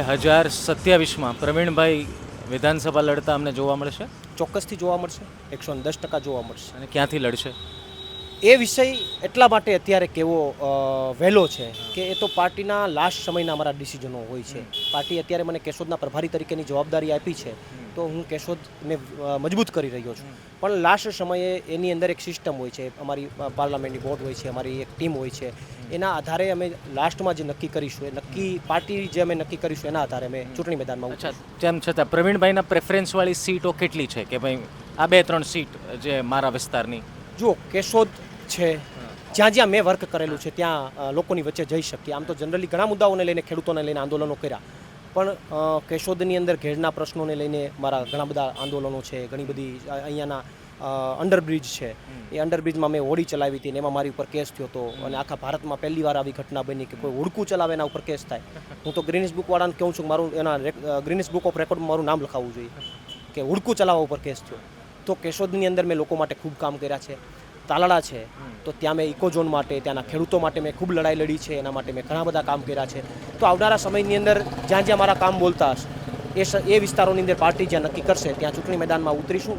2027માં પ્રવીણભાઈ વિધાનસભા લડતા અમને જોવા મળશે ચોક્કસથી જોવા મળશે, 110% જોવા મળશે. અને ક્યાંથી લડશે? એ વિષય એટલા માટે અત્યારે કેવો વહેલો છે કે એ તો પાર્ટીના લાસ્ટ સમયના અમારા ડિસિઝનો હોય છે. પાર્ટી અત્યારે મને કેશોદના પ્રભારી તરીકેની જવાબદારી આપી છે, તો હું કેશોદને મજબૂત કરી રહ્યો છું. પણ લાસ્ટ સમયે એની અંદર એક સિસ્ટમ હોય છે, અમારી પાર્લામેન્ટની બોર્ડ હોય છે, અમારી એક ટીમ હોય છે. એના આધારે અમે લાસ્ટમાં જે નક્કી કરીશું એ નક્કી પાર્ટી જે અમે નક્કી કરીશું એના આધારે અમે ચૂંટણી મેદાનમાં અચ્છા, તેમ છતાં પ્રવીણભાઈના પ્રેફરન્સવાળી સીટો કેટલી છે કે ભાઈ આ 2-3 સીટ જે મારા વિસ્તારની? જુઓ, કેશોદ છે, જ્યાં જ્યાં મેં વર્ક કરેલું છે ત્યાં લોકોની વચ્ચે જઈ શકીએ. આમ તો જનરલી ઘણા મુદ્દાઓને લઈને, ખેડૂતોને લઈને આંદોલનો કર્યા, પણ કેશોદની અંદર ઘેડના પ્રશ્નોને લઈને મારા ઘણા બધા આંદોલનો છે. ઘણી બધી અહીંયાના અંડરબ્રિજ છે, એ અંડરબ્રિજમાં મેં હોડી ચલાવી હતી અને એમાં મારી ઉપર કેસ થયો હતો. અને આખા ભારતમાં પહેલી વાર આવી ઘટના બની કે કોઈ હુડકું ચલાવે એના ઉપર કેસ થાય. હું તો ગ્રીનિસ બુકવાળાને કહું છું કે મારું એના ગ્રીનિસ બુક ઓફ રેકોર્ડમાં મારું નામ લખાવવું જોઈએ કે હુડકું ચલાવવા ઉપર કેસ થયો. તો કેશોદની અંદર મેં લોકો માટે ખૂબ કામ કર્યા છે. તાલાળા છે તો ત્યાં મેં ઇકોઝોન માટે, ત્યાંના ખેડૂતો માટે મેં ખૂબ લડાઈ લડી છે. એના માટે મેં ઘણા બધા કામ કર્યા છે. તો આવનારા સમયની અંદર જ્યાં જ્યાં મારા કામ બોલતા હશે એ વિસ્તારોની અંદર પાર્ટી જ્યાં નક્કી કરશે ત્યાં ચૂંટણી મેદાનમાં ઉતરીશું.